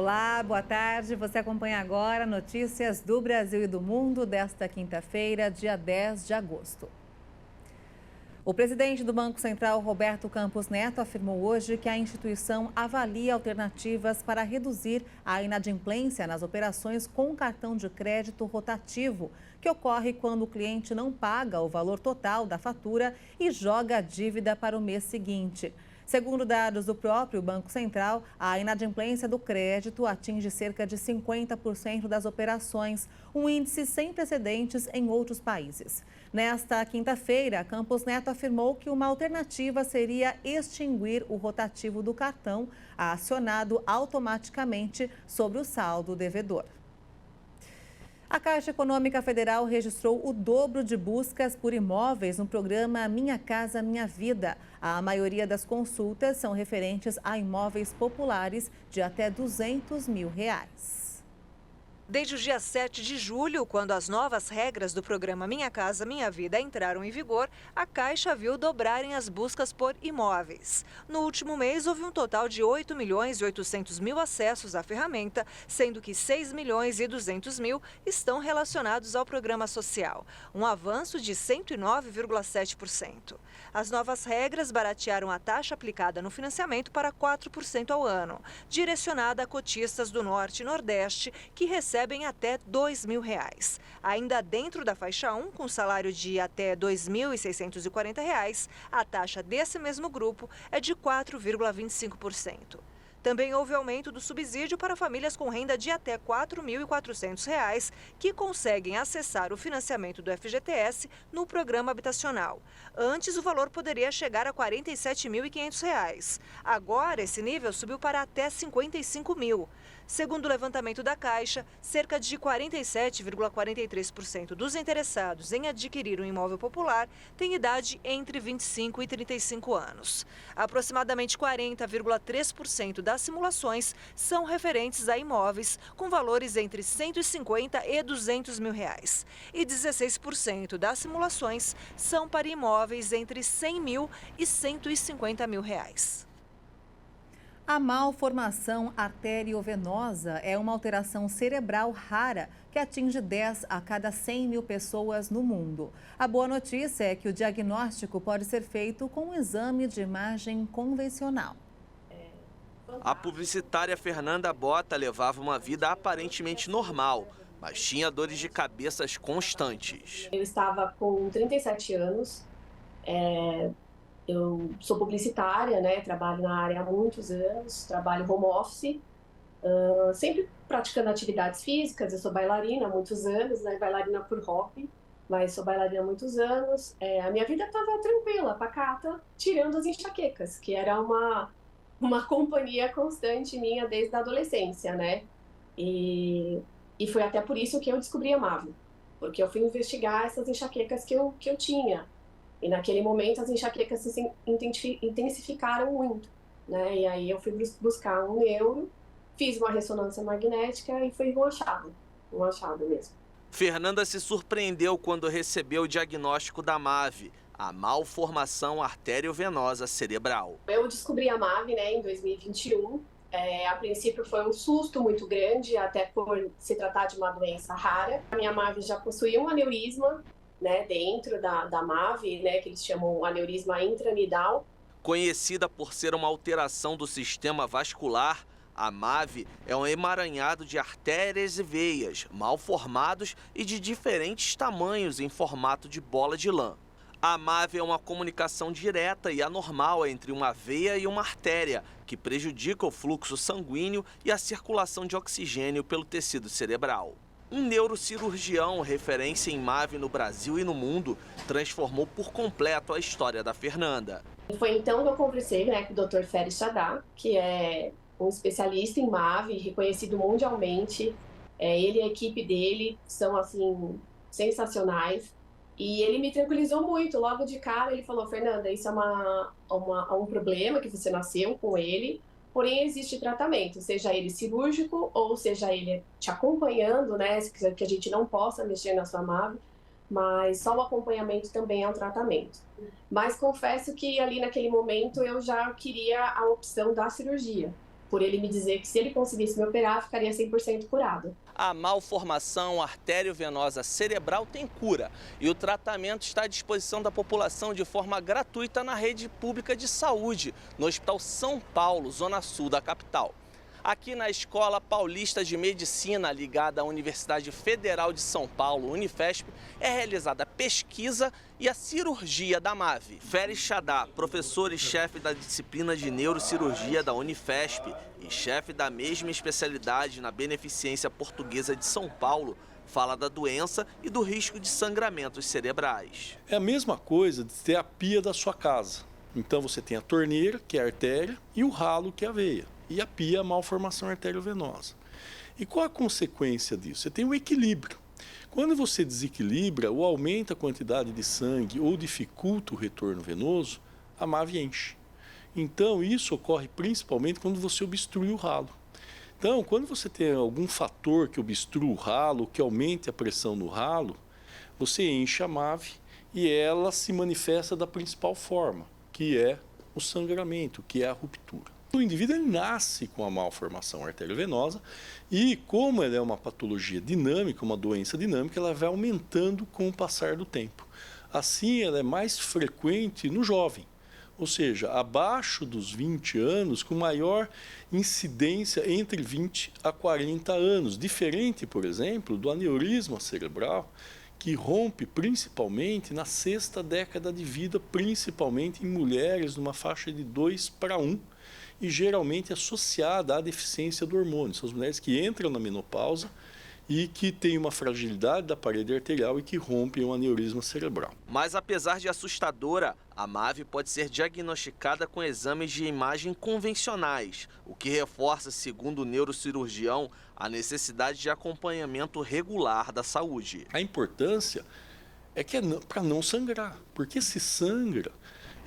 Olá, boa tarde. Você acompanha agora notícias do Brasil e do mundo desta quinta-feira, dia 10 de agosto. O presidente do Banco Central, Roberto Campos Neto, afirmou hoje que a instituição avalia alternativas para reduzir a inadimplência nas operações com cartão de crédito rotativo, que ocorre quando o cliente não paga o valor total da fatura e joga a dívida para o mês seguinte. Segundo dados do próprio Banco Central, a inadimplência do crédito atinge cerca de 50% das operações, um índice sem precedentes em outros países. Nesta quinta-feira, Campos Neto afirmou que uma alternativa seria extinguir o rotativo do cartão, acionado automaticamente sobre o saldo devedor. A Caixa Econômica Federal registrou o dobro de buscas por imóveis no programa Minha Casa Minha Vida. A maioria das consultas são referentes a imóveis populares de até R$200 mil. Desde o dia 7 de julho, quando as novas regras do programa Minha Casa Minha Vida entraram em vigor, a Caixa viu dobrarem as buscas por imóveis. No último mês, houve um total de 8.800.000 acessos à ferramenta, sendo que 6.200.000 estão relacionados ao programa social, um avanço de 109,7%. As novas regras baratearam a taxa aplicada no financiamento para 4% ao ano, direcionada a cotistas do Norte e Nordeste que recebem até R$2.000. Ainda dentro da faixa 1, com salário de até R$ 2.640, a taxa desse mesmo grupo é de 4,25%. Também houve aumento do subsídio para famílias com renda de até R$ 4.400, que conseguem acessar o financiamento do FGTS no programa habitacional. Antes, o valor poderia chegar a R$ 47.500. Agora, esse nível subiu para até R$ 55.000. Segundo o levantamento da Caixa, cerca de 47,43% dos interessados em adquirir um imóvel popular têm idade entre 25 e 35 anos. Aproximadamente 40,3% das simulações são referentes a imóveis com valores entre 150 e 200 mil reais. E 16% das simulações são para imóveis entre 100 mil e 150 mil reais. A malformação arteriovenosa é uma alteração cerebral rara que atinge 10 a cada 100 mil pessoas no mundo. A boa notícia é que o diagnóstico pode ser feito com um exame de imagem convencional. A publicitária Fernanda Bota levava uma vida aparentemente normal, mas tinha dores de cabeça constantes. Eu estava com 37 anos. Eu sou publicitária, né? Trabalho na área há muitos anos, trabalho home office, sempre praticando atividades físicas. Eu sou bailarina há muitos anos, né? Bailarina por hobby, mas sou bailarina há muitos anos. A minha vida estava tranquila, pacata, tirando as enxaquecas, que era uma companhia constante minha desde a adolescência, né? E foi até por isso que eu descobri a MAVE, porque eu fui investigar essas enxaquecas que eu tinha. E naquele momento as enxaquecas se intensificaram muito, né? E aí eu fui buscar um neuro, fiz uma ressonância magnética e foi um achado mesmo. Fernanda se surpreendeu quando recebeu o diagnóstico da MAVE, a malformação arteriovenosa cerebral. Eu descobri a MAVE, né, em 2021. A princípio foi um susto muito grande, até por se tratar de uma doença rara. A minha MAVE já possuía um aneurisma, né, dentro da MAVE, né, que eles chamam aneurisma intranidal. Conhecida por ser uma alteração do sistema vascular, a MAVE é um emaranhado de artérias e veias, mal formados e de diferentes tamanhos em formato de bola de lã. A MAVE é uma comunicação direta e anormal entre uma veia e uma artéria, que prejudica o fluxo sanguíneo e a circulação de oxigênio pelo tecido cerebral. Um neurocirurgião, referência em MAVE no Brasil e no mundo, transformou por completo a história da Fernanda. Foi então que eu conversei, né, com o Dr. Ferry Chadha, que é um especialista em MAVE, reconhecido mundialmente. Ele e a equipe dele são, assim, sensacionais. E ele me tranquilizou muito. Logo de cara, ele falou: Fernanda, isso é um problema que você nasceu com ele. Porém, existe tratamento, seja ele cirúrgico ou seja ele te acompanhando, né, que a gente não possa mexer na sua MAVE, mas só o acompanhamento também é um tratamento. Mas confesso que ali naquele momento eu já queria a opção da cirurgia. por ele me dizer que se ele conseguisse me operar, ficaria 100% curado. A malformação arteriovenosa cerebral tem cura e o tratamento está à disposição da população de forma gratuita na rede pública de saúde, no Hospital São Paulo, zona sul da capital. Aqui na Escola Paulista de Medicina, ligada à Universidade Federal de São Paulo, Unifesp, é realizada a pesquisa e a cirurgia da MAVE. Félix Chadá, professor e chefe da disciplina de neurocirurgia da Unifesp e chefe da mesma especialidade na Beneficência Portuguesa de São Paulo, fala da doença e do risco de sangramentos cerebrais. É a mesma coisa de ter a pia da sua casa. Então você tem a torneira, que é a artéria, e o ralo, que é a veia. E a pia, a malformação arteriovenosa. E qual a consequência disso? Você tem o equilíbrio. Quando você desequilibra ou aumenta a quantidade de sangue ou dificulta o retorno venoso, a MAVE enche. Então, isso ocorre principalmente quando você obstrui o ralo. Então, quando você tem algum fator que obstrua o ralo, que aumente a pressão no ralo, você enche a MAVE e ela se manifesta da principal forma, que é o sangramento, que é a ruptura. O indivíduo ele nasce com a malformação arteriovenosa e, como ela é uma patologia dinâmica, uma doença dinâmica, ela vai aumentando com o passar do tempo. Assim, ela é mais frequente no jovem, ou seja, abaixo dos 20 anos, com maior incidência entre 20 a 40 anos. Diferente, por exemplo, do aneurisma cerebral, que rompe principalmente na 6ª década de vida, principalmente em mulheres numa faixa de 2:1, e geralmente associada à deficiência do hormônio. São as mulheres que entram na menopausa e que têm uma fragilidade da parede arterial e que rompem um aneurisma cerebral. Mas apesar de assustadora, a MAVE pode ser diagnosticada com exames de imagem convencionais, o que reforça, segundo o neurocirurgião, a necessidade de acompanhamento regular da saúde. A importância é que para não sangrar, porque se sangra,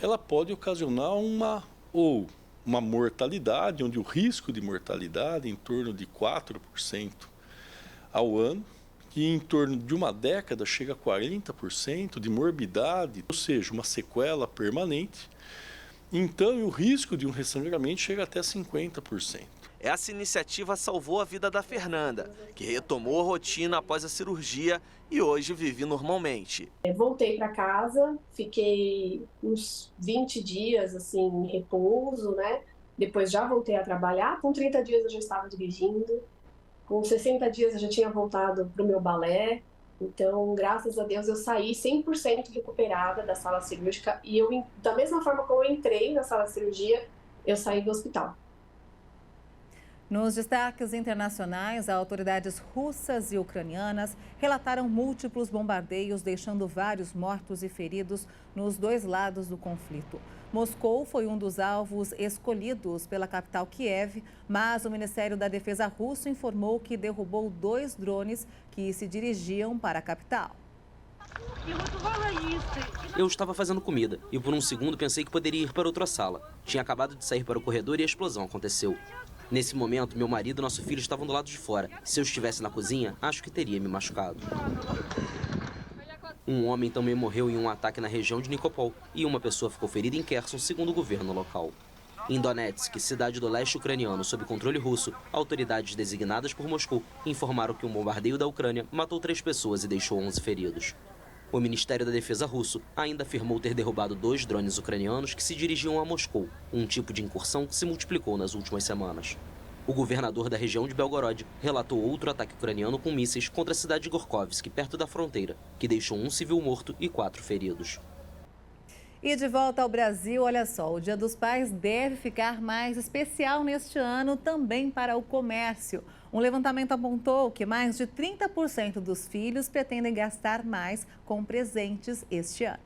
ela pode ocasionar uma mortalidade, onde o risco de mortalidade é em torno de 4% ao ano, que em torno de uma década chega a 40% de morbidade, ou seja, uma sequela permanente. Então, o risco de um ressangramento chega até 50%. Essa iniciativa salvou a vida da Fernanda, que retomou a rotina após a cirurgia e hoje vive normalmente. Voltei para casa, fiquei uns 20 dias assim, em repouso, né? Depois já voltei a trabalhar. Com 30 dias eu já estava dirigindo. Com 60 dias eu já tinha voltado para o meu balé. Então, graças a Deus, eu saí 100% recuperada da sala cirúrgica. E da mesma forma como eu entrei na sala de cirurgia, eu saí do hospital. Nos destaques internacionais, autoridades russas e ucranianas relataram múltiplos bombardeios, deixando vários mortos e feridos nos dois lados do conflito. Moscou foi um dos alvos escolhidos pela capital Kiev, mas o Ministério da Defesa russo informou que derrubou 2 drones que se dirigiam para a capital. Eu estava fazendo comida e por um segundo pensei que poderia ir para outra sala. Tinha acabado de sair para o corredor e a explosão aconteceu. Nesse momento, meu marido e nosso filho estavam do lado de fora. Se eu estivesse na cozinha, acho que teria me machucado. Um homem também morreu em um ataque na região de Nikopol e uma pessoa ficou ferida em Kherson, segundo o governo local. Em Donetsk, cidade do leste ucraniano sob controle russo, autoridades designadas por Moscou informaram que um bombardeio da Ucrânia matou 3 pessoas e deixou 11 feridos. O Ministério da Defesa russo ainda afirmou ter derrubado 2 drones ucranianos que se dirigiam a Moscou, um tipo de incursão que se multiplicou nas últimas semanas. O governador da região de Belgorod relatou outro ataque ucraniano com mísseis contra a cidade de Gorkovsk, perto da fronteira, que deixou 1 civil morto e 4 feridos. E de volta ao Brasil, olha só, o Dia dos Pais deve ficar mais especial neste ano também para o comércio. Um levantamento apontou que mais de 30% dos filhos pretendem gastar mais com presentes este ano.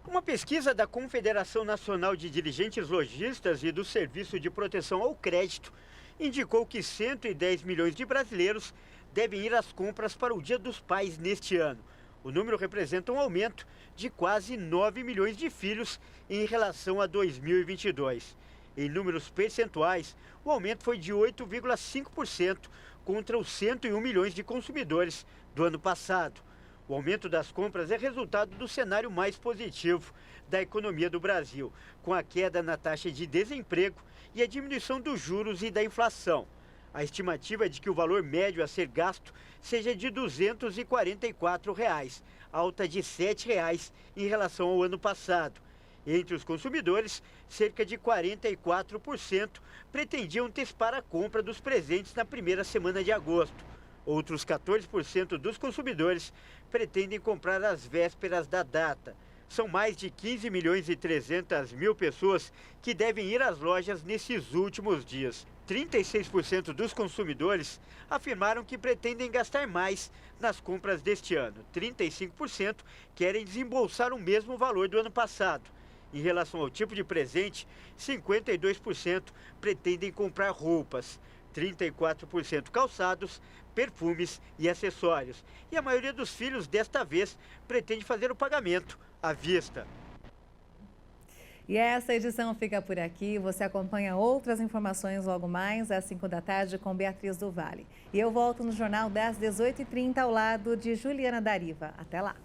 Uma pesquisa da Confederação Nacional de Dirigentes Lojistas e do Serviço de Proteção ao Crédito indicou que 110 milhões de brasileiros devem ir às compras para o Dia dos Pais neste ano. O número representa um aumento de quase 9 milhões de filhos em relação a 2022. Em números percentuais, o aumento foi de 8,5% contra os 101 milhões de consumidores do ano passado. O aumento das compras é resultado do cenário mais positivo da economia do Brasil, com a queda na taxa de desemprego e a diminuição dos juros e da inflação. A estimativa é de que o valor médio a ser gasto seja de R$ 244, alta de R$ 7 em relação ao ano passado. Entre os consumidores, cerca de 44% pretendiam antecipar a compra dos presentes na primeira semana de agosto. Outros 14% dos consumidores pretendem comprar às vésperas da data. São mais de 15 milhões e 300 mil pessoas que devem ir às lojas nesses últimos dias. 36% dos consumidores afirmaram que pretendem gastar mais nas compras deste ano. 35% querem desembolsar o mesmo valor do ano passado. Em relação ao tipo de presente, 52% pretendem comprar roupas, 34% calçados, perfumes e acessórios. E a maioria dos filhos, desta vez, pretende fazer o pagamento à vista. E essa edição fica por aqui. Você acompanha outras informações logo mais às 5 da tarde com Beatriz do Vale. E eu volto no Jornal das 18h30 ao lado de Juliana Dariva. Até lá!